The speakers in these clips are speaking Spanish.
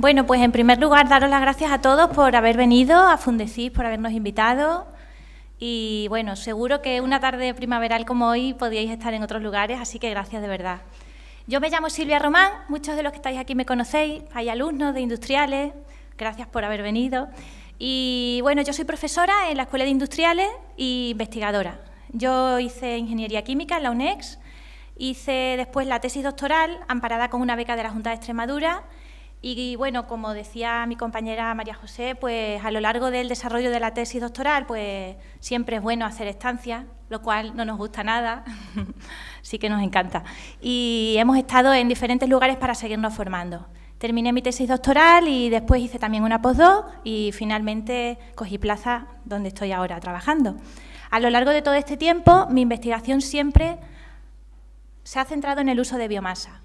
Bueno, pues en primer lugar, daros las gracias a todos por haber venido, a Fundecís, por habernos invitado. Y bueno, seguro que una tarde primaveral como hoy podíais estar en otros lugares, así que gracias de verdad. Yo me llamo Silvia Román, muchos de los que estáis aquí me conocéis, hay alumnos de industriales, gracias por haber venido. Y bueno, yo soy profesora en la Escuela de Industriales e investigadora. Yo hice Ingeniería Química en la UNEX, hice después la tesis doctoral amparada con una beca de la Junta de Extremadura y bueno, como decía mi compañera María José, pues a lo largo del desarrollo de la tesis doctoral pues siempre es bueno hacer estancias, lo cual no nos gusta nada, sí que nos encanta. Y hemos estado en diferentes lugares para seguirnos formando. Terminé mi tesis doctoral y después hice también una postdoc y finalmente cogí plaza donde estoy ahora trabajando. A lo largo de todo este tiempo, mi investigación siempre se ha centrado en el uso de biomasa.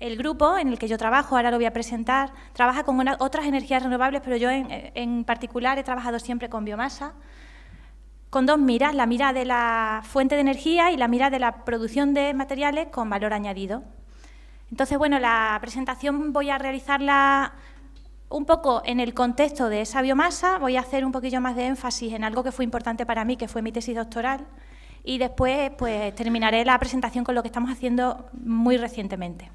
El grupo en el que yo trabajo, ahora lo voy a presentar, trabaja con otras energías renovables, pero yo en particular he trabajado siempre con biomasa, con dos miras, la mira de la fuente de energía y la mira de la producción de materiales con valor añadido. Entonces, bueno, la presentación voy a realizarla un poco en el contexto de esa biomasa, voy a hacer un poquillo más de énfasis en algo que fue importante para mí, que fue mi tesis doctoral, y después pues terminaré la presentación con lo que estamos haciendo muy recientemente.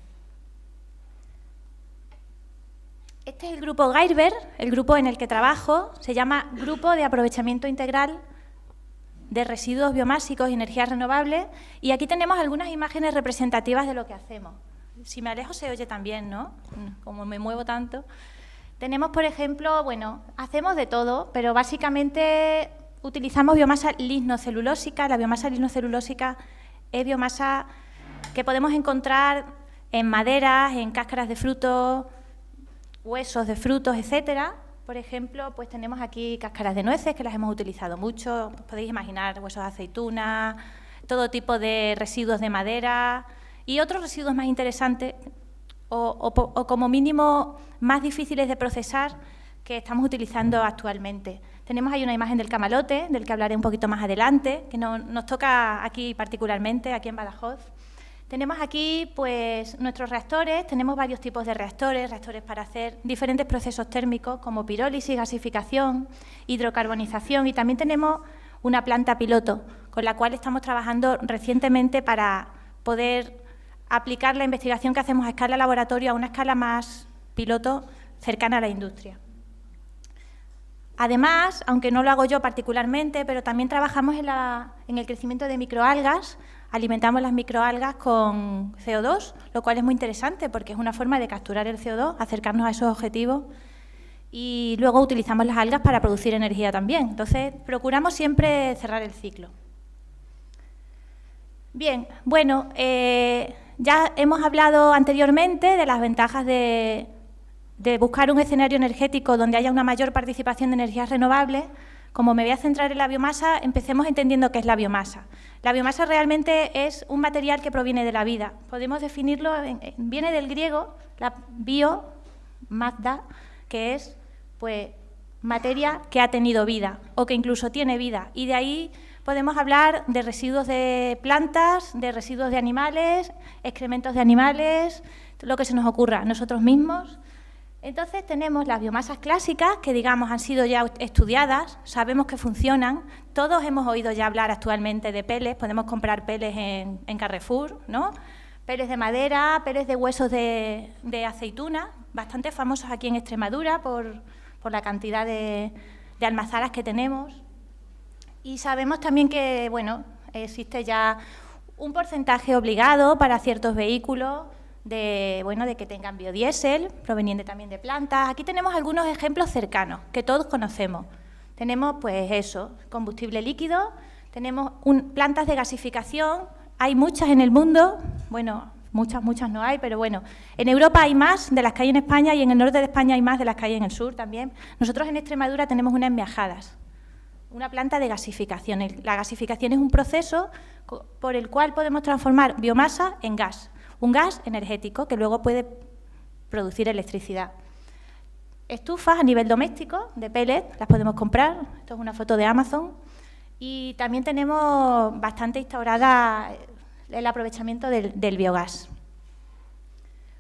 Este es el grupo Geisberg, el grupo en el que trabajo, se llama Grupo de Aprovechamiento Integral de Residuos Biomásicos y Energías Renovables, y aquí tenemos algunas imágenes representativas de lo que hacemos. Si me alejo se oye también, ¿no? Como me muevo tanto. Tenemos, por ejemplo, bueno, hacemos de todo, pero básicamente utilizamos biomasa lignocelulósica. La biomasa lignocelulósica es biomasa que podemos encontrar en maderas, en cáscaras de frutos, huesos de frutos, etcétera. Por ejemplo, pues tenemos aquí cáscaras de nueces, que las hemos utilizado mucho. Podéis imaginar huesos de aceituna, todo tipo de residuos de madera y otros residuos más interesantes o como mínimo más difíciles de procesar que estamos utilizando actualmente. Tenemos ahí una imagen del camalote, del que hablaré un poquito más adelante, que nos toca aquí particularmente, aquí en Badajoz. Tenemos aquí pues nuestros reactores, tenemos varios tipos de reactores para hacer diferentes procesos térmicos como pirólisis, gasificación, hidrocarbonización, y también tenemos una planta piloto con la cual estamos trabajando recientemente para poder aplicar la investigación que hacemos a escala laboratorio a una escala más piloto cercana a la industria. Además, aunque no lo hago yo particularmente, pero también trabajamos en el crecimiento de microalgas. Alimentamos las microalgas con CO2, lo cual es muy interesante porque es una forma de capturar el CO2, acercarnos a esos objetivos, y luego utilizamos las algas para producir energía también. Entonces, procuramos siempre cerrar el ciclo. Bien, bueno, ya hemos hablado anteriormente de las ventajas de buscar un escenario energético donde haya una mayor participación de energías renovables. Como me voy a centrar en la biomasa, empecemos entendiendo qué es la biomasa. La biomasa realmente es un material que proviene de la vida. Podemos definirlo, viene del griego, la bio, magda, que es pues, materia que ha tenido vida o que incluso tiene vida. Y de ahí podemos hablar de residuos de plantas, de residuos de animales, excrementos de animales, lo que se nos ocurra, nosotros mismos. Entonces tenemos las biomasas clásicas, que digamos han sido ya estudiadas, sabemos que funcionan, todos hemos oído ya hablar actualmente de peles, podemos comprar peles en Carrefour, ¿no? Peles de madera, peles de huesos de aceituna, bastante famosos aquí en Extremadura por la cantidad de almazaras que tenemos. Y sabemos también que, bueno, existe ya un porcentaje obligado para ciertos vehículos de que tengan biodiesel, proveniente también de plantas. Aquí tenemos algunos ejemplos cercanos que todos conocemos. Tenemos, pues eso, combustible líquido, tenemos plantas de gasificación, hay muchas en el mundo, bueno, muchas no hay, pero bueno, en Europa hay más de las que hay en España y en el norte de España hay más de las que hay en el sur también. Nosotros en Extremadura tenemos una en Miajadas, una planta de gasificación. La gasificación es un proceso por el cual podemos transformar biomasa en gas. Un gas energético que luego puede producir electricidad. Estufas a nivel doméstico de pellet, las podemos comprar. Esto es una foto de Amazon. Y también tenemos bastante instaurada el aprovechamiento del biogás.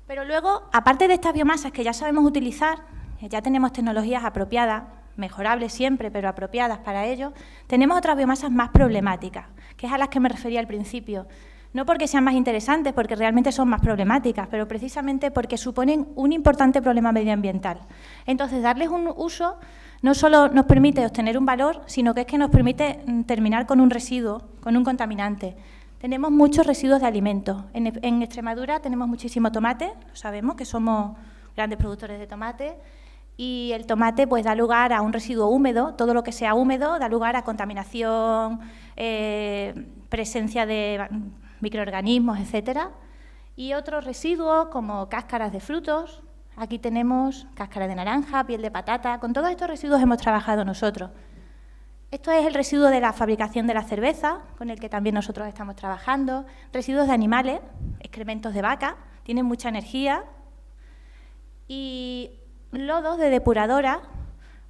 Pero luego, aparte de estas biomasas que ya sabemos utilizar, ya tenemos tecnologías apropiadas, mejorables siempre, pero apropiadas para ello, tenemos otras biomasas más problemáticas, que es a las que me refería al principio. No porque sean más interesantes, porque realmente son más problemáticas, pero precisamente porque suponen un importante problema medioambiental. Entonces, darles un uso no solo nos permite obtener un valor, sino que es que nos permite terminar con un residuo, con un contaminante. Tenemos muchos residuos de alimentos. En Extremadura tenemos muchísimo tomate, lo sabemos, que somos grandes productores de tomate, y el tomate pues da lugar a un residuo húmedo. Todo lo que sea húmedo da lugar a contaminación, presencia de microorganismos, etcétera. Y otros residuos como cáscaras de frutos. Aquí tenemos cáscara de naranja, piel de patata. Con todos estos residuos hemos trabajado nosotros. Esto es el residuo de la fabricación de la cerveza, con el que también nosotros estamos trabajando. Residuos de animales, excrementos de vaca, tienen mucha energía. Y lodos de depuradora,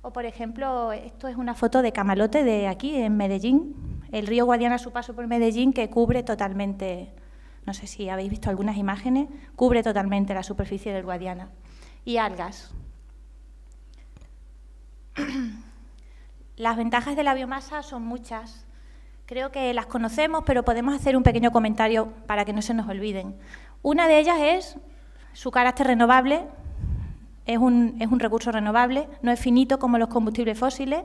o por ejemplo, esto es una foto de Camalote de aquí, en Medellín. El río Guadiana, a su paso por Medellín, que cubre totalmente, no sé si habéis visto algunas imágenes, cubre totalmente la superficie del Guadiana. Y algas. Las ventajas de la biomasa son muchas. Creo que las conocemos, pero podemos hacer un pequeño comentario para que no se nos olviden. Una de ellas es su carácter renovable. Es un recurso renovable, no es finito como los combustibles fósiles.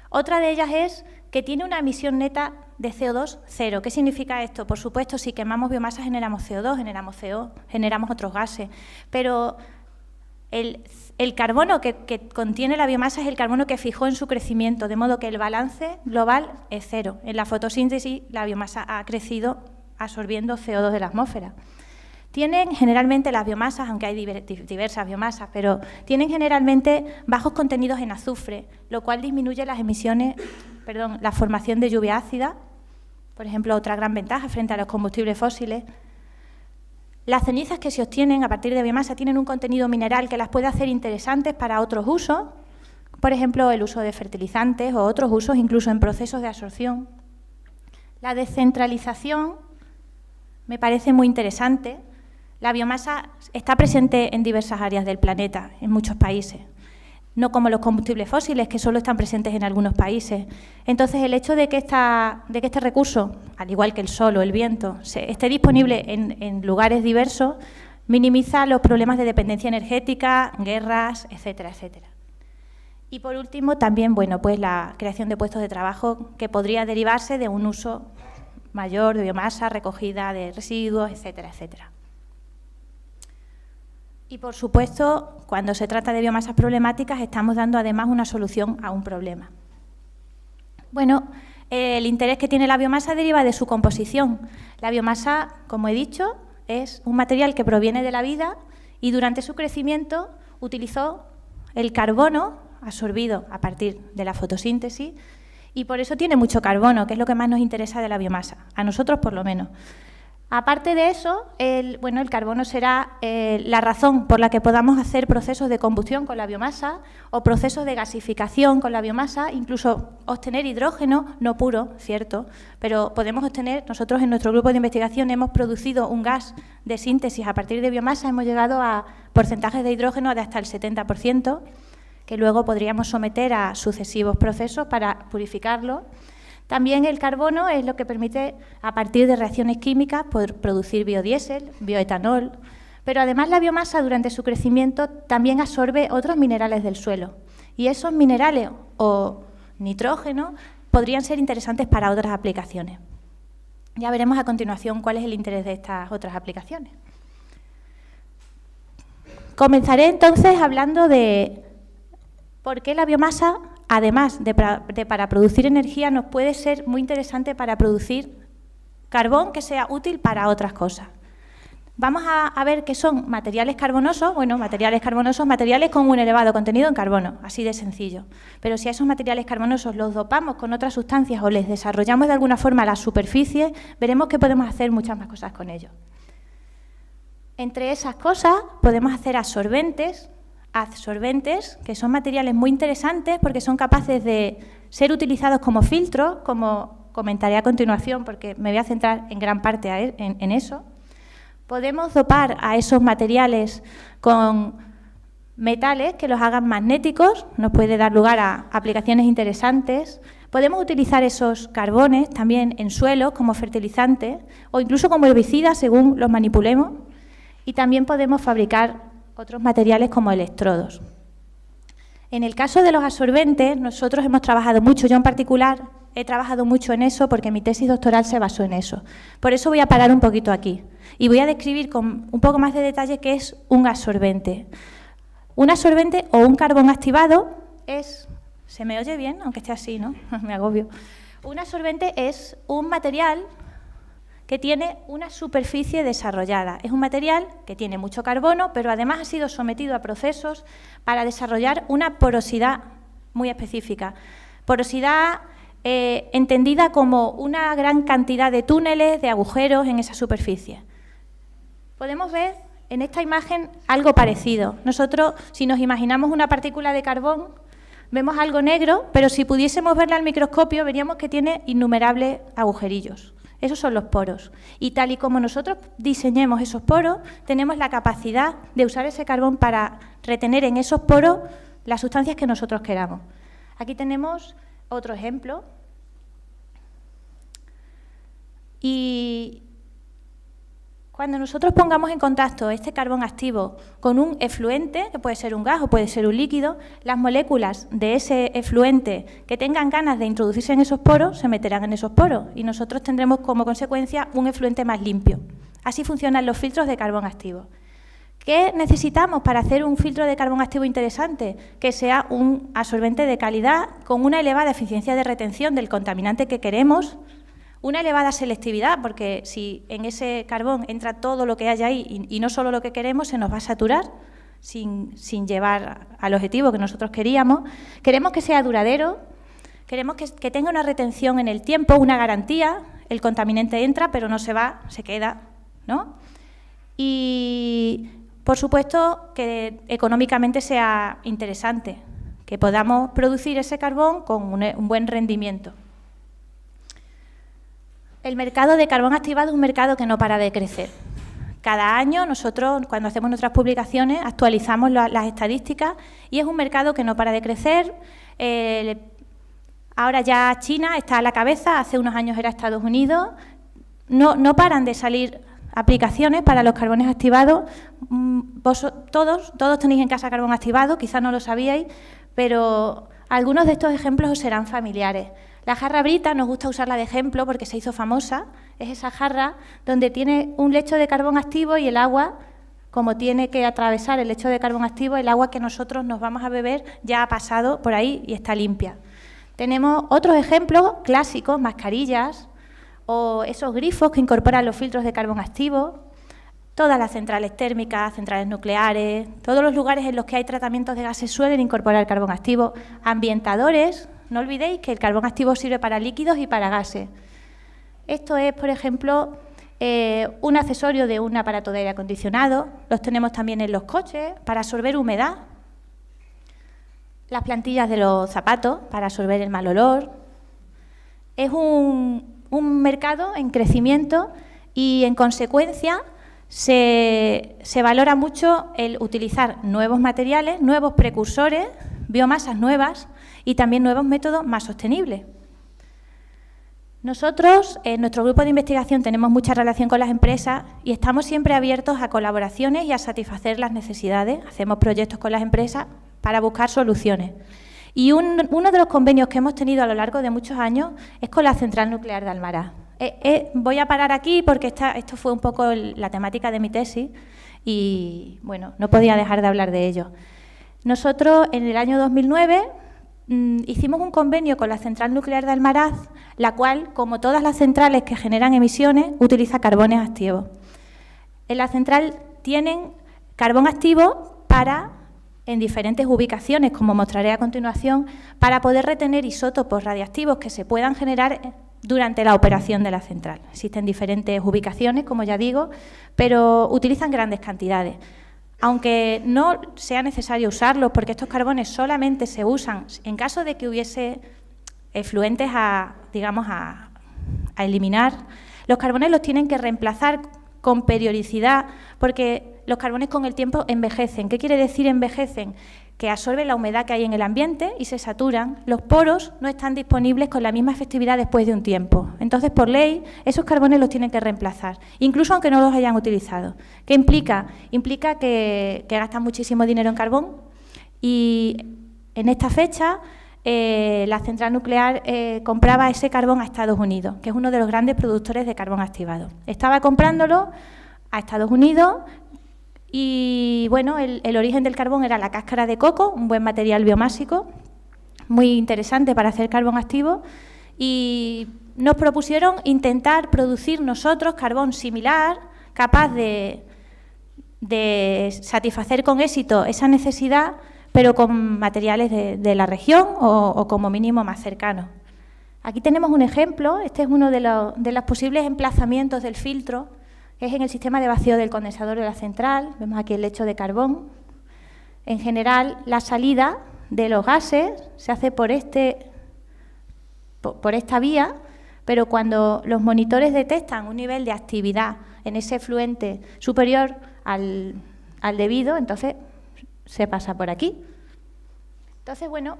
Otra de ellas es que tiene una emisión neta de CO2 cero. ¿Qué significa esto? Por supuesto, si quemamos biomasa generamos CO2, generamos CO, generamos otros gases, pero el carbono que contiene la biomasa es el carbono que fijó en su crecimiento, de modo que el balance global es cero. En la fotosíntesis la biomasa ha crecido absorbiendo CO2 de la atmósfera. Tienen generalmente las biomasas, aunque hay diversas biomasas, pero tienen generalmente bajos contenidos en azufre, lo cual disminuye las emisiones, la formación de lluvia ácida, por ejemplo, otra gran ventaja frente a los combustibles fósiles. Las cenizas que se obtienen a partir de biomasa tienen un contenido mineral que las puede hacer interesantes para otros usos, por ejemplo, el uso de fertilizantes o otros usos, incluso en procesos de absorción. La descentralización me parece muy interesante. La biomasa está presente en diversas áreas del planeta, en muchos países, no como los combustibles fósiles, que solo están presentes en algunos países. Entonces, el hecho de que este recurso, al igual que el sol o el viento, esté disponible en lugares diversos, minimiza los problemas de dependencia energética, guerras, etcétera, etcétera. Y, por último, también pues la creación de puestos de trabajo que podría derivarse de un uso mayor de biomasa, recogida de residuos, etcétera, etcétera. Y, por supuesto, cuando se trata de biomasas problemáticas, estamos dando además una solución a un problema. Bueno, el interés que tiene la biomasa deriva de su composición. La biomasa, como he dicho, es un material que proviene de la vida y durante su crecimiento utilizó el carbono absorbido a partir de la fotosíntesis y por eso tiene mucho carbono, que es lo que más nos interesa de la biomasa, a nosotros por lo menos. Aparte de eso, el carbono será la razón por la que podamos hacer procesos de combustión con la biomasa o procesos de gasificación con la biomasa, incluso obtener hidrógeno, no puro, cierto, pero podemos obtener, nosotros en nuestro grupo de investigación hemos producido un gas de síntesis a partir de biomasa, hemos llegado a porcentajes de hidrógeno de hasta el 70%, que luego podríamos someter a sucesivos procesos para purificarlo. También el carbono es lo que permite, a partir de reacciones químicas, poder producir biodiesel, bioetanol, pero además la biomasa durante su crecimiento también absorbe otros minerales del suelo y esos minerales o nitrógeno podrían ser interesantes para otras aplicaciones. Ya veremos a continuación cuál es el interés de estas otras aplicaciones. Comenzaré entonces hablando de por qué la biomasa, además de para producir energía, nos puede ser muy interesante para producir carbón que sea útil para otras cosas. Vamos a ver qué son materiales carbonosos. Bueno, materiales con un elevado contenido en carbono, así de sencillo. Pero si a esos materiales carbonosos los dopamos con otras sustancias o les desarrollamos de alguna forma la superficie, veremos que podemos hacer muchas más cosas con ellos. Entre esas cosas podemos hacer adsorbentes, que son materiales muy interesantes porque son capaces de ser utilizados como filtros, como comentaré a continuación porque me voy a centrar en gran parte en eso. Podemos dopar a esos materiales con metales que los hagan magnéticos, nos puede dar lugar a aplicaciones interesantes. Podemos utilizar esos carbones también en suelos como fertilizantes o incluso como herbicidas según los manipulemos. Y también podemos fabricar otros materiales como electrodos. En el caso de los absorbentes, nosotros hemos trabajado mucho, yo en particular he trabajado mucho en eso porque mi tesis doctoral se basó en eso. Por eso voy a parar un poquito aquí y voy a describir con un poco más de detalle qué es un absorbente. Un absorbente o un carbón activado es... ¿Se me oye bien? Aunque esté así, ¿no? Me agobio. Un absorbente es un material que tiene una superficie desarrollada. Es un material que tiene mucho carbono, pero además ha sido sometido a procesos para desarrollar una porosidad muy específica. Porosidad entendida como una gran cantidad de túneles, de agujeros en esa superficie. Podemos ver en esta imagen algo parecido. Nosotros, si nos imaginamos una partícula de carbón, vemos algo negro, pero si pudiésemos verla al microscopio, veríamos que tiene innumerables agujerillos. Esos son los poros. Y tal y como nosotros diseñemos esos poros, tenemos la capacidad de usar ese carbón para retener en esos poros las sustancias que nosotros queramos. Aquí tenemos otro ejemplo. Y cuando nosotros pongamos en contacto este carbón activo con un efluente, que puede ser un gas o puede ser un líquido, las moléculas de ese efluente que tengan ganas de introducirse en esos poros se meterán en esos poros y nosotros tendremos como consecuencia un efluente más limpio. Así funcionan los filtros de carbón activo. ¿Qué necesitamos para hacer un filtro de carbón activo interesante? Que sea un absorbente de calidad con una elevada eficiencia de retención del contaminante que queremos, una elevada selectividad, porque si en ese carbón entra todo lo que hay ahí y no solo lo que queremos, se nos va a saturar sin llevar al objetivo que nosotros queríamos. Queremos que sea duradero, queremos que tenga una retención en el tiempo, una garantía. El contaminante entra, pero no se va, se queda, ¿no? Y, por supuesto, que económicamente sea interesante, que podamos producir ese carbón con un buen rendimiento. El mercado de carbón activado es un mercado que no para de crecer. Cada año nosotros, cuando hacemos nuestras publicaciones, actualizamos las estadísticas y es un mercado que no para de crecer. Ahora ya China está a la cabeza, hace unos años era Estados Unidos. No paran de salir aplicaciones para los carbones activados. Todos tenéis en casa carbón activado, quizás no lo sabíais, pero algunos de estos ejemplos os serán familiares. La jarra Brita, nos gusta usarla de ejemplo porque se hizo famosa, es esa jarra donde tiene un lecho de carbón activo y el agua, como tiene que atravesar el lecho de carbón activo, el agua que nosotros nos vamos a beber ya ha pasado por ahí y está limpia. Tenemos otros ejemplos clásicos, mascarillas o esos grifos que incorporan los filtros de carbón activo, todas las centrales térmicas, centrales nucleares, todos los lugares en los que hay tratamientos de gases suelen incorporar carbón activo, ambientadores. No olvidéis que el carbón activo sirve para líquidos y para gases. Esto es, por ejemplo, un accesorio de un aparato de aire acondicionado. Los tenemos también en los coches para absorber humedad. Las plantillas de los zapatos para absorber el mal olor. Es un mercado en crecimiento y, en consecuencia, se valora mucho el utilizar nuevos materiales, nuevos precursores, biomasas nuevas, y también nuevos métodos más sostenibles. Nosotros, en nuestro grupo de investigación, tenemos mucha relación con las empresas y estamos siempre abiertos a colaboraciones y a satisfacer las necesidades. Hacemos proyectos con las empresas para buscar soluciones. Y uno de los convenios que hemos tenido a lo largo de muchos años es con la Central Nuclear de Almaraz. Voy a parar aquí porque esto fue un poco la temática de mi tesis y, bueno, no podía dejar de hablar de ello. Nosotros, en el año 2009, hicimos un convenio con la Central Nuclear de Almaraz, la cual, como todas las centrales que generan emisiones, utiliza carbones activos. En la central tienen carbón activo en diferentes ubicaciones, como mostraré a continuación, para poder retener isótopos radiactivos que se puedan generar durante la operación de la central. Existen diferentes ubicaciones, como ya digo, pero utilizan grandes cantidades. Aunque no sea necesario usarlos, porque estos carbones solamente se usan en caso de que hubiese efluentes a eliminar, los carbones los tienen que reemplazar con periodicidad, porque los carbones con el tiempo envejecen. ¿Qué quiere decir envejecen? Que absorben la humedad que hay en el ambiente y se saturan. Los poros no están disponibles con la misma efectividad después de un tiempo. Entonces, por ley, esos carbones los tienen que reemplazar, incluso aunque no los hayan utilizado. ¿Qué implica? Implica que gastan muchísimo dinero en carbón y en esta fecha la central nuclear compraba ese carbón a Estados Unidos, que es uno de los grandes productores de carbón activado. Estaba comprándolo a Estados Unidos. Y bueno, el origen del carbón era la cáscara de coco, un buen material biomásico, muy interesante para hacer carbón activo, y nos propusieron intentar producir nosotros carbón similar, capaz de satisfacer con éxito esa necesidad, pero con materiales de la región o como mínimo más cercanos. Aquí tenemos un ejemplo, este es uno de los posibles emplazamientos del filtro, es en el sistema de vacío del condensador de la central. Vemos aquí el lecho de carbón. En general, la salida de los gases se hace por esta vía, pero cuando los monitores detectan un nivel de actividad en ese efluente superior al debido, entonces se pasa por aquí. Entonces, bueno,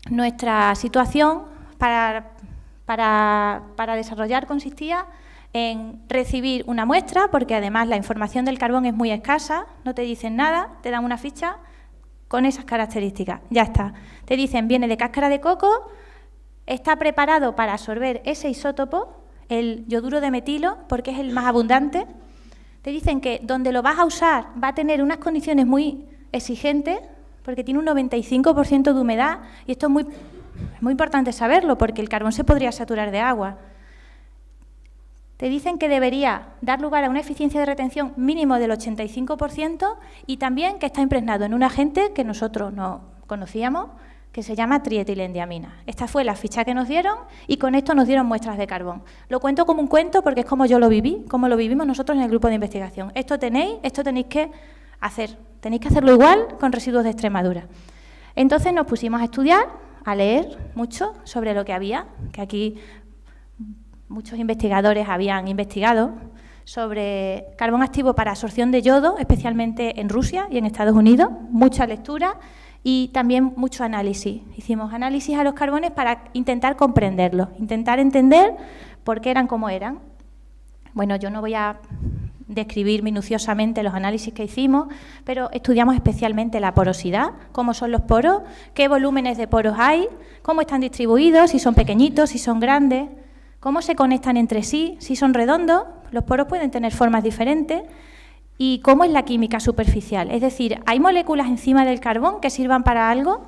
nuestra situación para desarrollar consistía en recibir una muestra, porque además la información del carbón es muy escasa, no te dicen nada, te dan una ficha con esas características, ya está. Te dicen, viene de cáscara de coco, está preparado para absorber ese isótopo, el yoduro de metilo, porque es el más abundante. Te dicen que donde lo vas a usar va a tener unas condiciones muy exigentes, porque tiene un 95% de humedad, y esto es muy importante saberlo, porque el carbón se podría saturar de agua. Te dicen que debería dar lugar a una eficiencia de retención mínimo del 85% y también que está impregnado en un agente que nosotros no conocíamos, que se llama trietilendiamina. Esta fue la ficha que nos dieron y con esto nos dieron muestras de carbón. Lo cuento como un cuento porque es como yo lo viví, como lo vivimos nosotros en el grupo de investigación. Esto tenéis que hacer. Tenéis que hacerlo igual con residuos de Extremadura. Entonces nos pusimos a estudiar, a leer mucho sobre lo que había, que aquí muchos investigadores habían investigado sobre carbón activo para absorción de yodo, especialmente en Rusia y en Estados Unidos, mucha lectura y también mucho análisis. Hicimos análisis a los carbones para intentar comprenderlos, intentar entender por qué eran como eran. Bueno, yo no voy a describir minuciosamente los análisis que hicimos, pero estudiamos especialmente la porosidad, cómo son los poros, qué volúmenes de poros hay, cómo están distribuidos, si son pequeñitos, si son grandes, cómo se conectan entre sí, si son redondos, los poros pueden tener formas diferentes, y cómo es la química superficial. Es decir, ¿hay moléculas encima del carbón que sirvan para algo?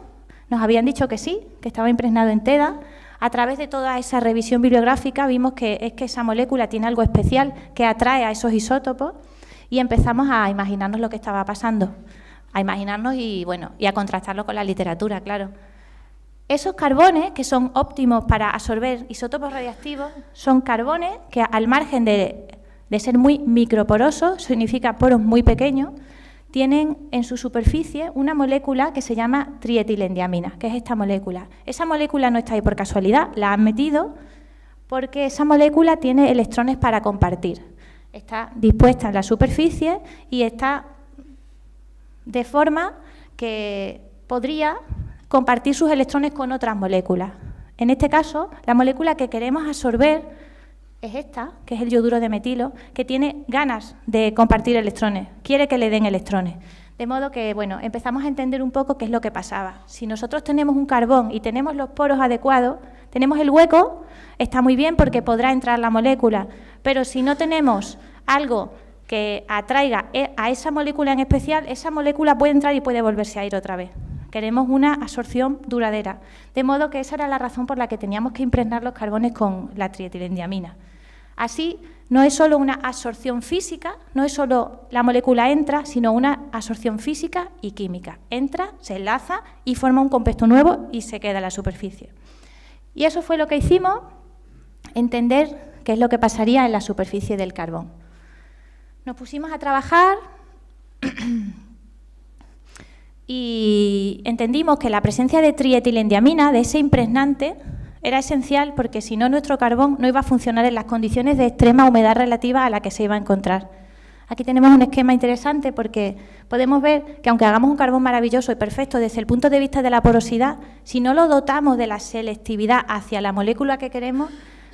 Nos habían dicho que sí, que estaba impregnado en TEDA. A través de toda esa revisión bibliográfica vimos que esa molécula tiene algo especial que atrae a esos isótopos y empezamos a imaginarnos lo que estaba pasando, a imaginarnos y a contrastarlo con la literatura, claro. Esos carbones, que son óptimos para absorber isótopos radiactivos, son carbones que, al margen de ser muy microporosos, significa poros muy pequeños, tienen en su superficie una molécula que se llama trietilendiamina, que es esta molécula. Esa molécula no está ahí por casualidad, la han metido porque esa molécula tiene electrones para compartir. Está dispuesta en la superficie y está de forma que podría compartir sus electrones con otras moléculas. En este caso, la molécula que queremos absorber es esta, que es el yoduro de metilo, que tiene ganas de compartir electrones, quiere que le den electrones. De modo que, empezamos a entender un poco qué es lo que pasaba. Si nosotros tenemos un carbón y tenemos los poros adecuados, tenemos el hueco, está muy bien porque podrá entrar la molécula, pero si no tenemos algo que atraiga a esa molécula en especial, esa molécula puede entrar y puede volverse a ir otra vez. Queremos una absorción duradera. De modo que esa era la razón por la que teníamos que impregnar los carbones con la trietilendiamina. Así, no es solo una absorción física, no es solo la molécula entra, sino una absorción física y química. Entra, se enlaza y forma un compuesto nuevo y se queda en la superficie. Y eso fue lo que hicimos, entender qué es lo que pasaría en la superficie del carbón. Nos pusimos a trabajar y entendimos que la presencia de trietilendiamina, de ese impregnante, era esencial porque si no nuestro carbón no iba a funcionar en las condiciones de extrema humedad relativa a la que se iba a encontrar. Aquí tenemos un esquema interesante porque podemos ver que aunque hagamos un carbón maravilloso y perfecto desde el punto de vista de la porosidad, si no lo dotamos de la selectividad hacia la molécula que queremos,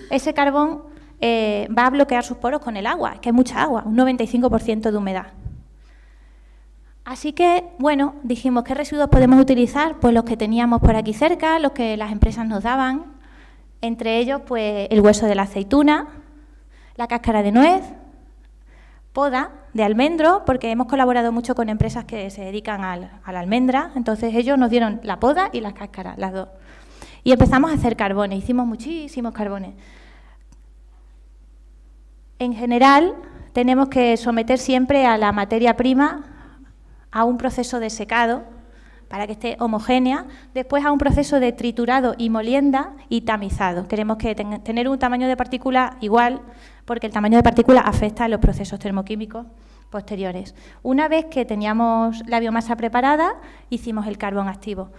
ese carbón va a bloquear sus poros con el agua, que es mucha agua, un 95% de humedad. Así que, bueno, dijimos, ¿qué residuos podemos utilizar? Pues los que teníamos por aquí cerca, los que las empresas nos daban, entre ellos, pues el hueso de la aceituna, la cáscara de nuez, poda de almendro, porque hemos colaborado mucho con empresas que se dedican a la almendra, entonces ellos nos dieron la poda y la cáscara, las dos. Y empezamos a hacer carbones, hicimos muchísimos carbones. En general, tenemos que someter siempre a la materia prima a un proceso de secado para que esté homogénea, después a un proceso de triturado y molienda y tamizado. Queremos que tener un tamaño de partícula igual, porque el tamaño de partícula afecta a los procesos termoquímicos posteriores. Una vez que teníamos la biomasa preparada, hicimos el carbón activo.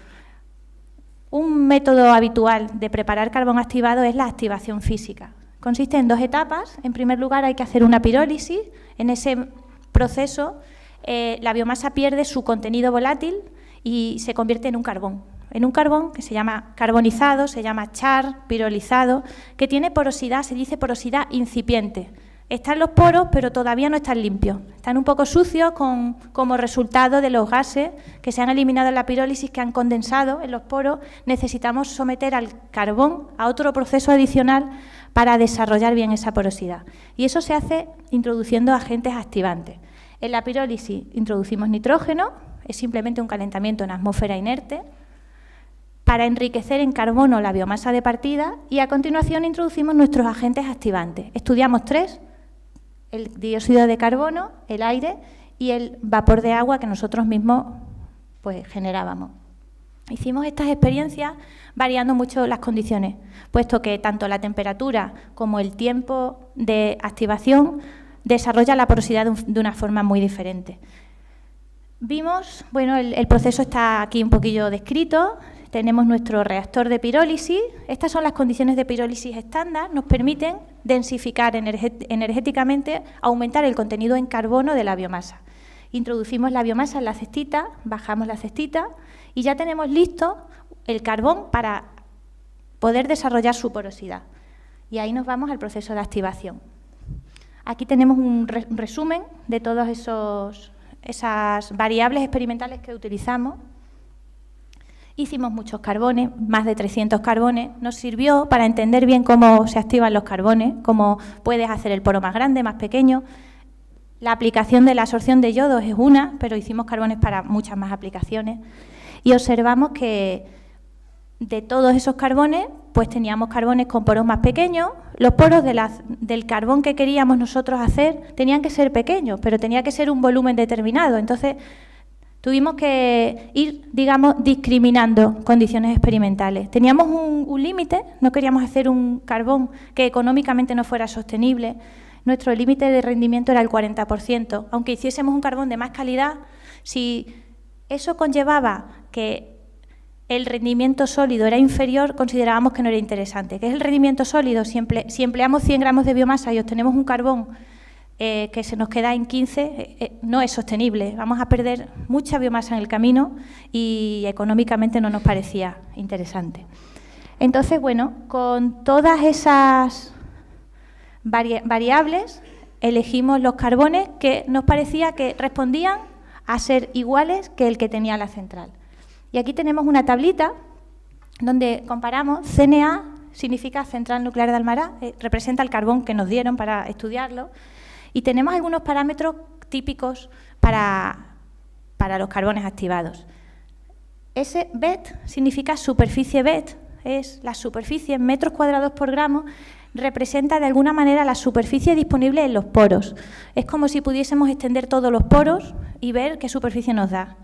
Un método habitual de preparar carbón activado es la activación física. Consiste en 2 etapas. En primer lugar, hay que hacer una pirólisis. En ese proceso, la biomasa pierde su contenido volátil y se convierte en un carbón que se llama carbonizado, se llama char, pirolizado, que tiene porosidad, se dice porosidad incipiente. Están los poros, pero todavía no están limpios. Están un poco sucios como resultado de los gases que se han eliminado en la pirólisis, que han condensado en los poros. Necesitamos someter al carbón a otro proceso adicional para desarrollar bien esa porosidad. Y eso se hace introduciendo agentes activantes. En la pirólisis introducimos nitrógeno, es simplemente un calentamiento en atmósfera inerte, para enriquecer en carbono la biomasa de partida, y a continuación introducimos nuestros agentes activantes. Estudiamos 3, el dióxido de carbono, el aire y el vapor de agua que nosotros mismos pues, generábamos. Hicimos estas experiencias variando mucho las condiciones, puesto que tanto la temperatura como el tiempo de activación desarrolla la porosidad de una forma muy diferente. Vimos, bueno, el proceso está aquí un poquillo descrito. Tenemos nuestro reactor de pirólisis. Estas son las condiciones de pirólisis estándar. Nos permiten densificar energéticamente, aumentar el contenido en carbono de la biomasa. Introducimos la biomasa en la cestita, bajamos la cestita y ya tenemos listo el carbón para poder desarrollar su porosidad. Y ahí nos vamos al proceso de activación. Aquí tenemos un resumen de todas esas variables experimentales que utilizamos. Hicimos muchos carbones, más de 300 carbones. Nos sirvió para entender bien cómo se activan los carbones, cómo puedes hacer el poro más grande, más pequeño. La aplicación de la absorción de yodos es una, pero hicimos carbones para muchas más aplicaciones. Y observamos que de todos esos carbones, pues teníamos carbones con poros más pequeños. Los poros del carbón que queríamos nosotros hacer tenían que ser pequeños, pero tenía que ser un volumen determinado. Entonces, tuvimos que ir, digamos, discriminando condiciones experimentales. Teníamos un límite, no queríamos hacer un carbón que económicamente no fuera sostenible. Nuestro límite de rendimiento era el 40%. Aunque hiciésemos un carbón de más calidad, si eso conllevaba que el rendimiento sólido era inferior, considerábamos que no era interesante. ¿Qué es el rendimiento sólido? Si empleamos 100 gramos de biomasa y obtenemos un carbón que se nos queda en 15, no es sostenible. Vamos a perder mucha biomasa en el camino y económicamente no nos parecía interesante. Entonces, bueno, con todas esas variables elegimos los carbones que nos parecía que respondían a ser iguales que el que tenía la central. Y aquí tenemos una tablita donde comparamos. CNA significa Central Nuclear de Almará, representa el carbón que nos dieron para estudiarlo, y tenemos algunos parámetros típicos para los carbones activados. Ese BET significa superficie BET, es la superficie en metros cuadrados por gramo, representa de alguna manera la superficie disponible en los poros. Es como si pudiésemos extender todos los poros y ver qué superficie nos da.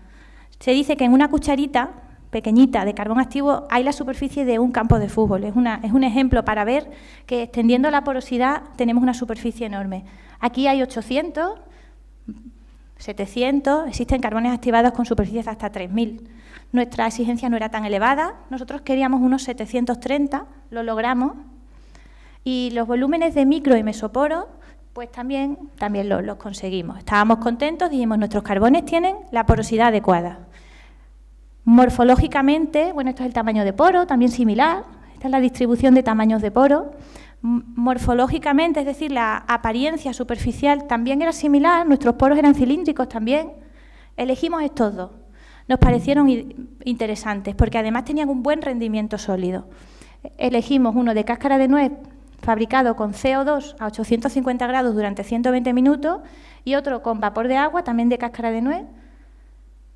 Se dice que en una cucharita pequeñita de carbón activo hay la superficie de un campo de fútbol. Es un ejemplo para ver que extendiendo la porosidad tenemos una superficie enorme. Aquí hay 800, 700, existen carbones activados con superficies hasta 3000. nuestra exigencia no era tan elevada. Nosotros queríamos unos 730, lo logramos. Y los volúmenes de micro y mesoporos, pues también los conseguimos. Estábamos contentos, dijimos, nuestros carbones tienen la porosidad adecuada. Morfológicamente, bueno, esto es el tamaño de poro, también similar. Esta es la distribución de tamaños de poro. Morfológicamente, es decir, la apariencia superficial también era similar, nuestros poros eran cilíndricos también. Elegimos estos dos. Nos parecieron interesantes porque además tenían un buen rendimiento sólido. Elegimos uno de cáscara de nuez fabricado con CO2 a 850 grados durante 120 minutos y otro con vapor de agua, también de cáscara de nuez,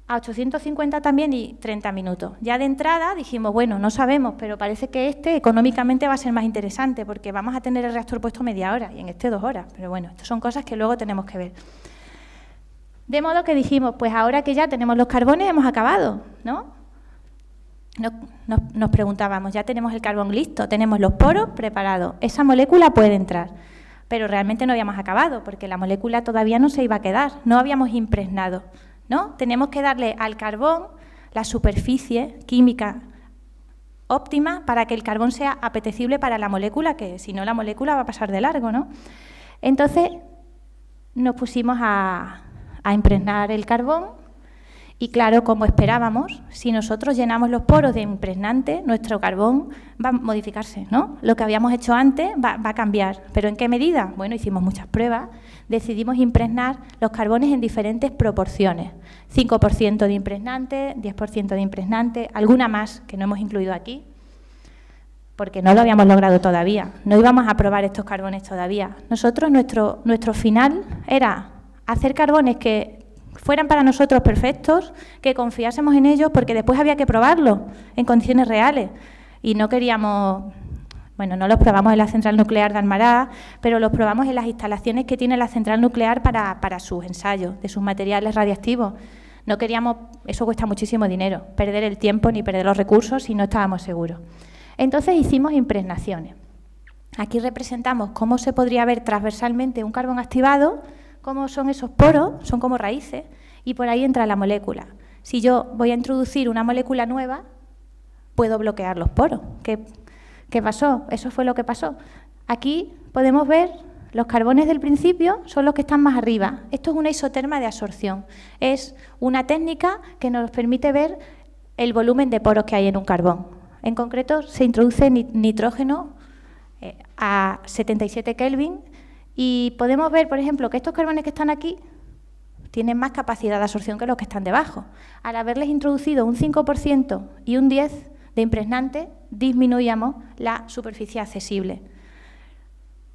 a 850 también y 30 minutos. Ya de entrada dijimos, bueno, no sabemos, pero parece que este económicamente va a ser más interesante porque vamos a tener el reactor puesto media hora y en este 2 horas. Pero bueno, estas son cosas que luego tenemos que ver. De modo que dijimos, pues ahora que ya tenemos los carbones hemos acabado, ¿no? Nos preguntábamos, ya tenemos el carbón listo, tenemos los poros preparados, esa molécula puede entrar. Pero realmente no habíamos acabado porque la molécula todavía no se iba a quedar, no habíamos impregnado, ¿no? Tenemos que darle al carbón la superficie química óptima para que el carbón sea apetecible para la molécula, que si no la molécula va a pasar de largo, ¿no? Entonces nos pusimos a impregnar el carbón y claro, como esperábamos, si nosotros llenamos los poros de impregnante, nuestro carbón va a modificarse, ¿no? Lo que habíamos hecho antes va a cambiar. ¿Pero en qué medida? Bueno, hicimos muchas pruebas, decidimos impregnar los carbones en diferentes proporciones. 5% de impregnante, 10% de impregnante, alguna más que no hemos incluido aquí, porque no lo habíamos logrado todavía. No íbamos a probar estos carbones todavía. Nosotros, nuestro final era hacer carbones que fueran para nosotros perfectos, que confiásemos en ellos, porque después había que probarlos en condiciones reales. Y no queríamos, bueno, no los probamos en la central nuclear de Almará, pero los probamos en las instalaciones que tiene la central nuclear para sus ensayos de sus materiales radiactivos. No queríamos, eso cuesta muchísimo dinero, perder el tiempo ni perder los recursos si no estábamos seguros. Entonces hicimos impregnaciones. Aquí representamos cómo se podría ver transversalmente un carbón activado, cómo son esos poros, son como raíces, y por ahí entra la molécula. Si yo voy a introducir una molécula nueva, puedo bloquear los poros. ¿Qué pasó? Eso fue lo que pasó. Aquí podemos ver los carbones del principio, son los que están más arriba. Esto es una isoterma de absorción. Es una técnica que nos permite ver el volumen de poros que hay en un carbón. En concreto, se introduce nitrógeno a 77 Kelvin, y podemos ver, por ejemplo, que estos carbones que están aquí tienen más capacidad de absorción que los que están debajo. Al haberles introducido un 5% y un 10% de impregnante, disminuíamos la superficie accesible.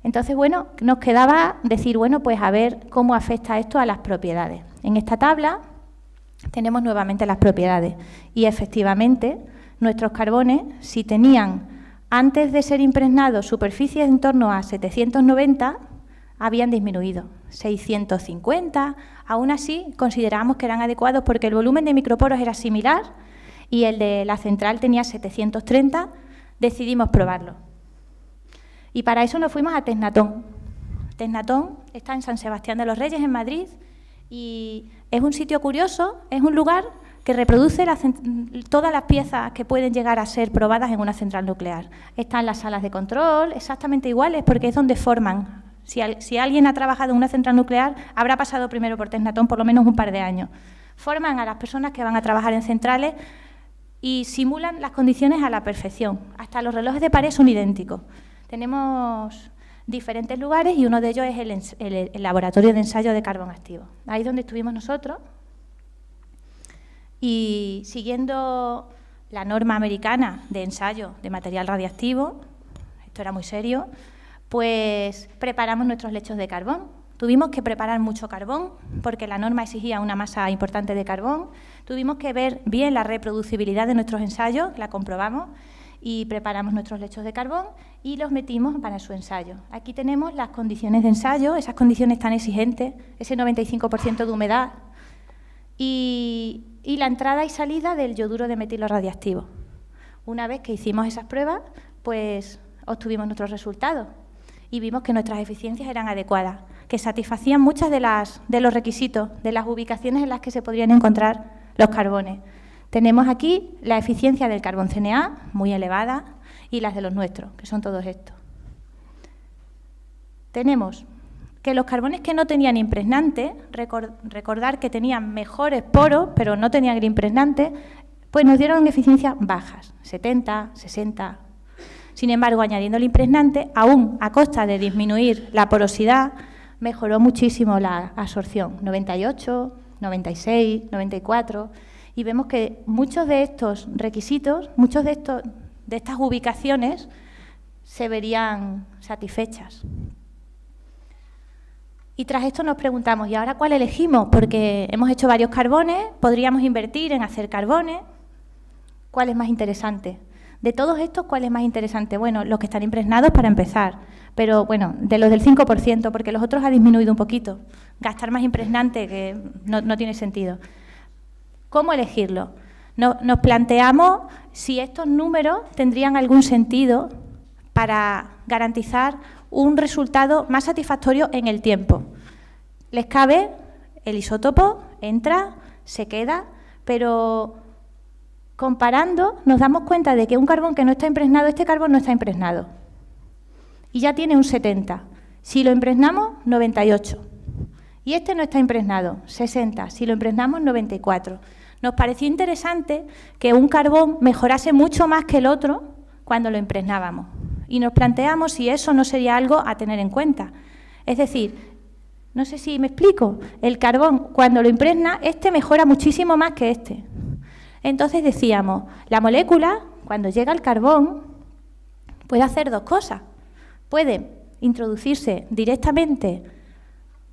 Entonces, bueno, nos quedaba decir, bueno, pues a ver cómo afecta esto a las propiedades. En esta tabla tenemos nuevamente las propiedades y efectivamente nuestros carbones, si tenían antes de ser impregnados superficies en torno a 790, habían disminuido, 650, aún así considerábamos que eran adecuados porque el volumen de microporos era similar y el de la central tenía 730, decidimos probarlo. Y para eso nos fuimos a Tecnatón. Tecnatón está en San Sebastián de los Reyes, en Madrid, y es un sitio curioso, es un lugar que reproduce todas las piezas que pueden llegar a ser probadas en una central nuclear. Están las salas de control exactamente iguales porque es donde forman. Si alguien ha trabajado en una central nuclear, habrá pasado primero por Tecnatón por lo menos un par de años. Forman a las personas que van a trabajar en centrales y simulan las condiciones a la perfección. Hasta los relojes de pared son idénticos. Tenemos diferentes lugares y uno de ellos es el laboratorio de ensayo de carbón activo. Ahí es donde estuvimos nosotros. Y siguiendo la norma americana de ensayo de material radiactivo, esto era muy serio, pues preparamos nuestros lechos de carbón. Tuvimos que preparar mucho carbón porque la norma exigía una masa importante de carbón. Tuvimos que ver bien la reproducibilidad de nuestros ensayos, la comprobamos y preparamos nuestros lechos de carbón y los metimos para su ensayo. Aquí tenemos las condiciones de ensayo, esas condiciones tan exigentes, ese 95% de humedad y la entrada y salida del yoduro de metilo radiactivo. Una vez que hicimos esas pruebas, pues obtuvimos nuestros resultados y vimos que nuestras eficiencias eran adecuadas, que satisfacían muchas de los requisitos, de las ubicaciones en las que se podrían encontrar los carbones. Tenemos aquí la eficiencia del carbón CNA, muy elevada, y las de los nuestros, que son todos estos. Tenemos que los carbones que no tenían impregnante, recordar que tenían mejores poros, pero no tenían impregnante, pues nos dieron eficiencias bajas, 70, 60. Sin embargo, añadiendo el impregnante, aún a costa de disminuir la porosidad, mejoró muchísimo la absorción, 98, 96, 94, y vemos que muchos de estos requisitos, de estas ubicaciones, se verían satisfechas. Y tras esto nos preguntamos, ¿y ahora cuál elegimos? Porque hemos hecho varios carbones, podríamos invertir en hacer carbones. ¿Cuál es más interesante? De todos estos, ¿cuál es más interesante? Bueno, los que están impregnados para empezar, pero bueno, de los del 5%, porque los otros ha disminuido un poquito. Gastar más impregnante que no tiene sentido. ¿Cómo elegirlo? Nos planteamos si estos números tendrían algún sentido para garantizar un resultado más satisfactorio en el tiempo. Les cabe, el isótopo entra, se queda, pero comparando nos damos cuenta de que un carbón que no está impregnado, este carbón no está impregnado. Y ya tiene un 70. Si lo impregnamos, 98. Y este no está impregnado, 60. Si lo impregnamos, 94. Nos pareció interesante que un carbón mejorase mucho más que el otro cuando lo impregnábamos. Y nos planteamos si eso no sería algo a tener en cuenta. Es decir, no sé si me explico, el carbón cuando lo impregna, este mejora muchísimo más que este. Entonces decíamos, la molécula, cuando llega al carbón, puede hacer dos cosas. Puede introducirse directamente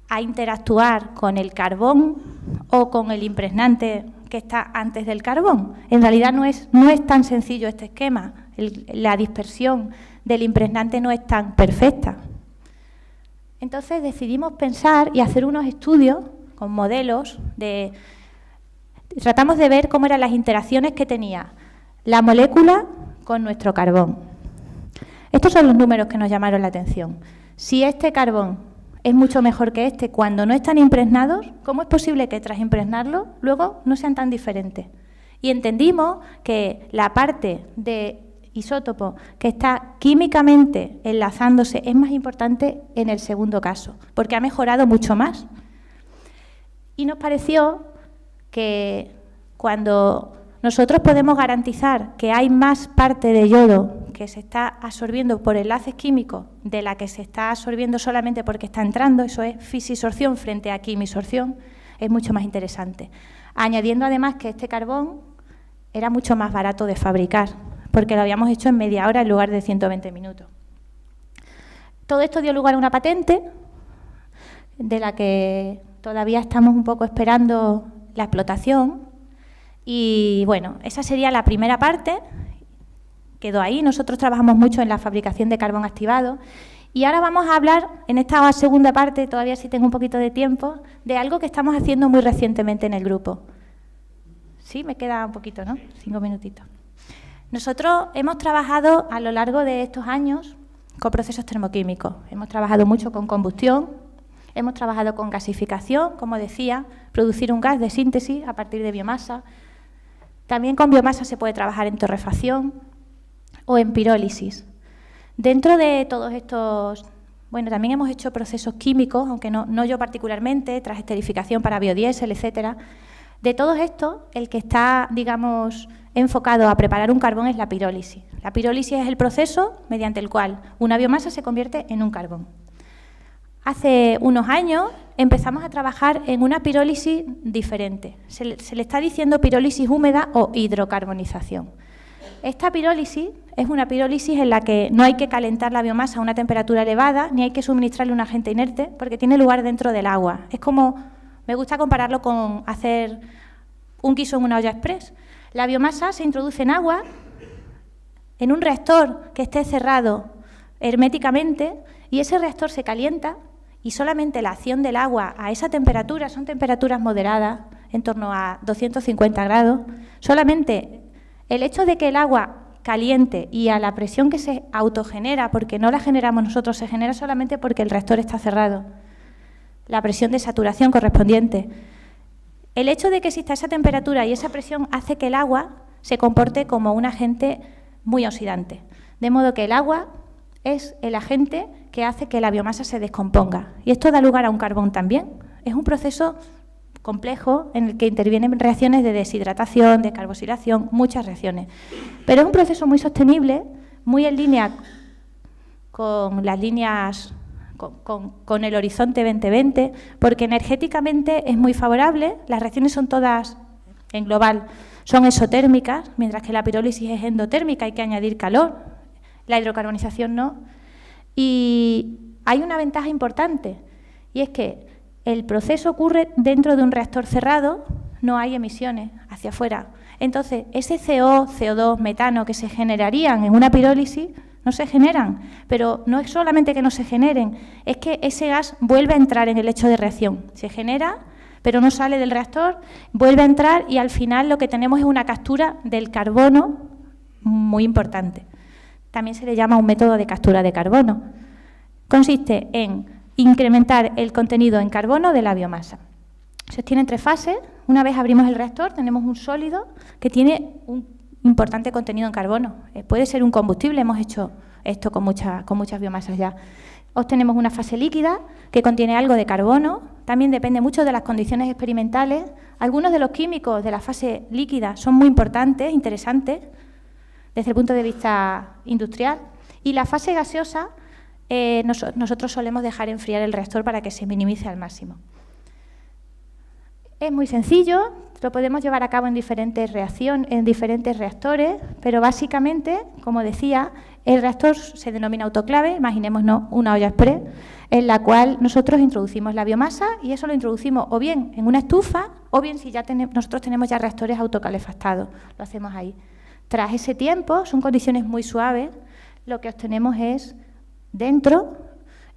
a interactuar con el carbón o con el impregnante que está antes del carbón. En realidad no es tan sencillo este esquema. La dispersión del impregnante no es tan perfecta. Entonces decidimos pensar y hacer unos estudios con modelos tratamos de ver cómo eran las interacciones que tenía la molécula con nuestro carbón. Estos son los números que nos llamaron la atención. Si este carbón es mucho mejor que este cuando no están impregnados, ¿cómo es posible que tras impregnarlo luego no sean tan diferentes? Y entendimos que la parte de isótopo que está químicamente enlazándose es más importante en el segundo caso, porque ha mejorado mucho más. Y nos pareció que cuando nosotros podemos garantizar que hay más parte de yodo que se está absorbiendo por enlaces químicos de la que se está absorbiendo solamente porque está entrando, eso es fisisorción frente a quimisorción, es mucho más interesante. Añadiendo además que este carbón era mucho más barato de fabricar, porque lo habíamos hecho en media hora en lugar de 120 minutos. Todo esto dio lugar a una patente, de la que todavía estamos un poco esperando la explotación. Y bueno, esa sería la primera parte, quedó ahí. Nosotros trabajamos mucho en la fabricación de carbón activado. Y ahora vamos a hablar, en esta segunda parte, todavía si tengo un poquito de tiempo, de algo que estamos haciendo muy recientemente en el grupo. Sí, me queda un poquito, ¿no? 5 minutitos. Nosotros hemos trabajado a lo largo de estos años con procesos termoquímicos. Hemos trabajado mucho con combustión, hemos trabajado con gasificación, como decía, producir un gas de síntesis a partir de biomasa. También con biomasa se puede trabajar en torrefacción o en pirólisis. Dentro de todos estos, bueno, también hemos hecho procesos químicos, aunque no yo particularmente, tras esterificación para biodiesel, etcétera. De todos estos, el que está, digamos, enfocado a preparar un carbón es la pirólisis. La pirólisis es el proceso mediante el cual una biomasa se convierte en un carbón. Hace unos años empezamos a trabajar en una pirólisis diferente. Se le está diciendo pirólisis húmeda o hidrocarbonización. Esta pirólisis es una pirólisis en la que no hay que calentar la biomasa a una temperatura elevada, ni hay que suministrarle un agente inerte, porque tiene lugar dentro del agua. Es como, me gusta compararlo con hacer un guiso en una olla express. La biomasa se introduce en agua, en un reactor que esté cerrado herméticamente, y ese reactor se calienta, y solamente la acción del agua a esa temperatura, son temperaturas moderadas, en torno a 250 grados, solamente el hecho de que el agua caliente y a la presión que se autogenera, porque no la generamos nosotros, se genera solamente porque el reactor está cerrado, la presión de saturación correspondiente, El hecho de que exista esa temperatura y esa presión hace que el agua se comporte como un agente muy oxidante. De modo que el agua es el agente que hace que la biomasa se descomponga. Y esto da lugar a un carbón también. Es un proceso complejo en el que intervienen reacciones de deshidratación, de carboxilación, muchas reacciones. Pero es un proceso muy sostenible, muy en línea con las líneas, con el horizonte 2020, porque energéticamente es muy favorable. Las reacciones son todas, en global, son exotérmicas, mientras que la pirólisis es endotérmica, hay que añadir calor, la hidrocarbonización no. Y hay una ventaja importante, y es que el proceso ocurre dentro de un reactor cerrado, no hay emisiones hacia afuera. Entonces, ese CO, CO2, metano que se generarían en una pirólisis, no se generan, pero no es solamente que no se generen, es que ese gas vuelve a entrar en el hecho de reacción. Se genera, pero no sale del reactor, vuelve a entrar y al final lo que tenemos es una captura del carbono muy importante. También se le llama un método de captura de carbono. Consiste en incrementar el contenido en carbono de la biomasa. Se tienen 3 fases. Una vez abrimos el reactor, tenemos un sólido que tiene un importante contenido en carbono. Puede ser un combustible, hemos hecho esto con muchas biomasas ya. Obtenemos una fase líquida que contiene algo de carbono, también depende mucho de las condiciones experimentales. Algunos de los químicos de la fase líquida son muy importantes, interesantes, desde el punto de vista industrial. Y la fase gaseosa, nosotros solemos dejar enfriar el reactor para que se minimice al máximo. Es muy sencillo, lo podemos llevar a cabo en diferentes reactores, pero básicamente, como decía, el reactor se denomina autoclave, imaginémonos una olla express, en la cual nosotros introducimos la biomasa y eso lo introducimos o bien en una estufa o bien si nosotros tenemos ya reactores autocalefactados, lo hacemos ahí. Tras ese tiempo, son condiciones muy suaves, lo que obtenemos es dentro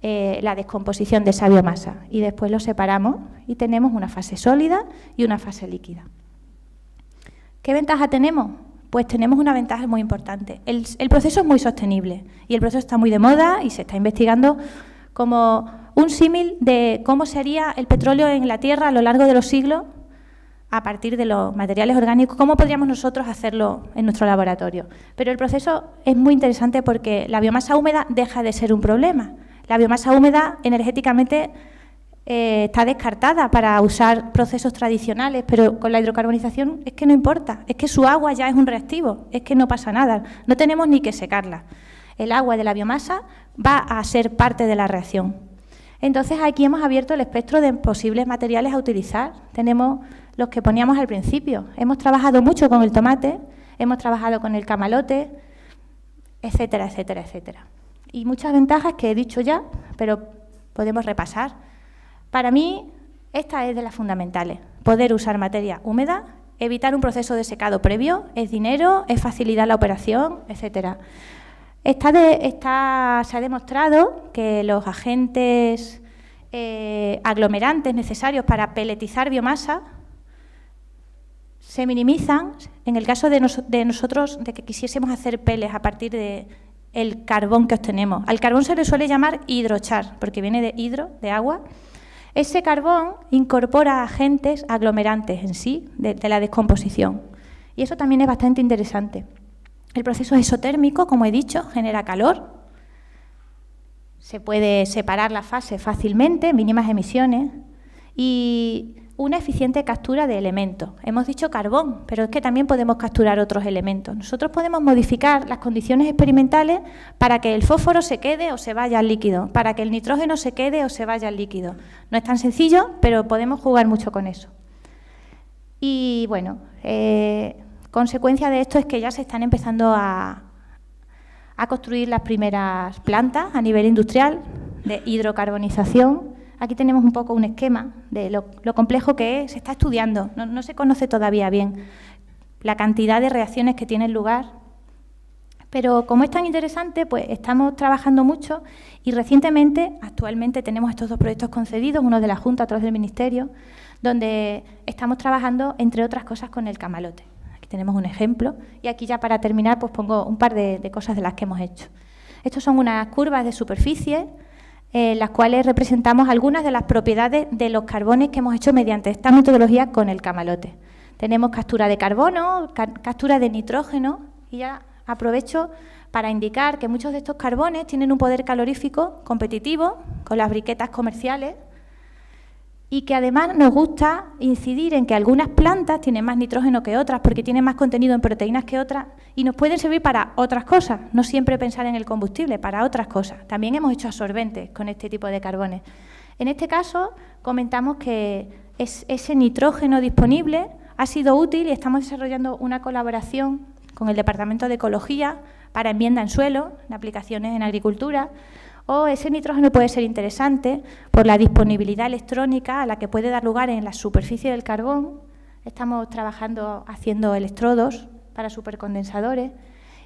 la descomposición de esa biomasa y después lo separamos y tenemos una fase sólida y una fase líquida. ¿Qué ventaja tenemos? Pues tenemos una ventaja muy importante. El proceso es muy sostenible y el proceso está muy de moda y se está investigando como un símil de cómo sería el petróleo en la Tierra a lo largo de los siglos a partir de los materiales orgánicos, cómo podríamos nosotros hacerlo en nuestro laboratorio. Pero el proceso es muy interesante porque la biomasa húmeda deja de ser un problema. La biomasa húmeda energéticamente está descartada para usar procesos tradicionales, pero con la hidrocarbonización es que no importa, es que su agua ya es un reactivo, es que no pasa nada, no tenemos ni que secarla. El agua de la biomasa va a ser parte de la reacción. Entonces aquí hemos abierto el espectro de posibles materiales a utilizar. Tenemos los que poníamos al principio. Hemos trabajado mucho con el tomate, hemos trabajado con el camalote, etcétera, etcétera, etcétera. Y muchas ventajas que he dicho ya, pero podemos repasar. Para mí, esta es de las fundamentales. Poder usar materia húmeda, evitar un proceso de secado previo, es dinero, es facilitar la operación, etcétera. Se ha demostrado que los agentes aglomerantes necesarios para peletizar biomasa se minimizan en el caso de nosotros, de que quisiésemos hacer peles a partir del carbón que obtenemos. Al carbón se le suele llamar hidrochar, porque viene de hidro, de agua. Ese carbón incorpora agentes aglomerantes en sí, de la descomposición. Y eso también es bastante interesante. El proceso es exotérmico, como he dicho, genera calor. Se puede separar la fase fácilmente, mínimas emisiones. Y una eficiente captura de elementos. Hemos dicho carbón, pero es que también podemos capturar otros elementos. Nosotros podemos modificar las condiciones experimentales para que el fósforo se quede o se vaya al líquido, para que el nitrógeno se quede o se vaya al líquido. No es tan sencillo, pero podemos jugar mucho con eso. Y bueno, consecuencia de esto es que ya se están empezando a construir las primeras plantas a nivel industrial de hidrocarbonización. Aquí tenemos un poco un esquema de lo complejo que es, se está estudiando, no se conoce todavía bien la cantidad de reacciones que tienen lugar, pero como es tan interesante, pues estamos trabajando mucho y recientemente, actualmente tenemos estos 2 proyectos concedidos, uno de la Junta, otro del Ministerio, donde estamos trabajando, entre otras cosas, con el camalote. Aquí tenemos un ejemplo y aquí ya para terminar pues pongo un par de cosas de las que hemos hecho. Estos son unas curvas de superficie las cuales representamos algunas de las propiedades de los carbones que hemos hecho mediante esta metodología con el camalote. Tenemos captura de carbono, captura de nitrógeno, y ya aprovecho para indicar que muchos de estos carbones tienen un poder calorífico competitivo con las briquetas comerciales y que además nos gusta incidir en que algunas plantas tienen más nitrógeno que otras porque tienen más contenido en proteínas que otras y nos pueden servir para otras cosas, no siempre pensar en el combustible, para otras cosas. También hemos hecho absorbentes con este tipo de carbones. En este caso, comentamos que ese nitrógeno disponible ha sido útil y estamos desarrollando una colaboración con el Departamento de Ecología para enmienda en suelo, en aplicaciones en agricultura, o ese nitrógeno puede ser interesante por la disponibilidad electrónica a la que puede dar lugar en la superficie del carbón. Estamos trabajando haciendo electrodos para supercondensadores.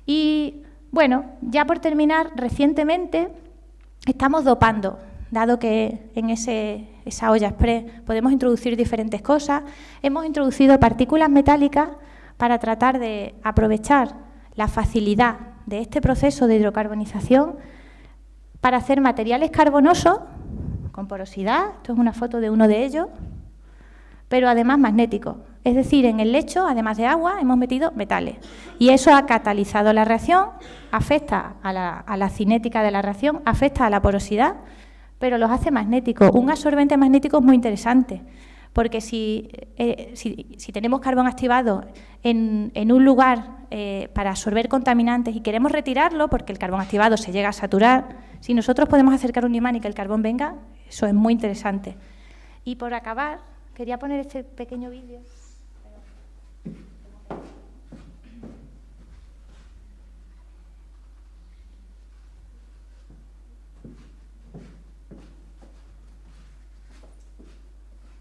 Y, bueno, ya por terminar, recientemente estamos dopando, dado que en esa olla express podemos introducir diferentes cosas. Hemos introducido partículas metálicas para tratar de aprovechar la facilidad de este proceso de hidrocarbonización para hacer materiales carbonosos con porosidad, esto es una foto de uno de ellos, pero además magnéticos. Es decir, en el lecho, además de agua, hemos metido metales. Y eso ha catalizado la reacción, afecta a la cinética de la reacción, afecta a la porosidad, pero los hace magnéticos. Un absorbente magnético es muy interesante, porque si tenemos carbón activado en un lugar para absorber contaminantes y queremos retirarlo, porque el carbón activado se llega a saturar, si nosotros podemos acercar un imán y que el carbón venga, eso es muy interesante. Y por acabar, quería poner este pequeño vídeo.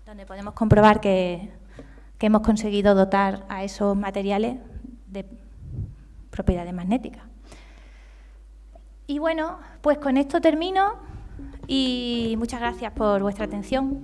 Donde podemos comprobar que hemos conseguido dotar a esos materiales de propiedades magnéticas. Y bueno, pues con esto termino y muchas gracias por vuestra atención.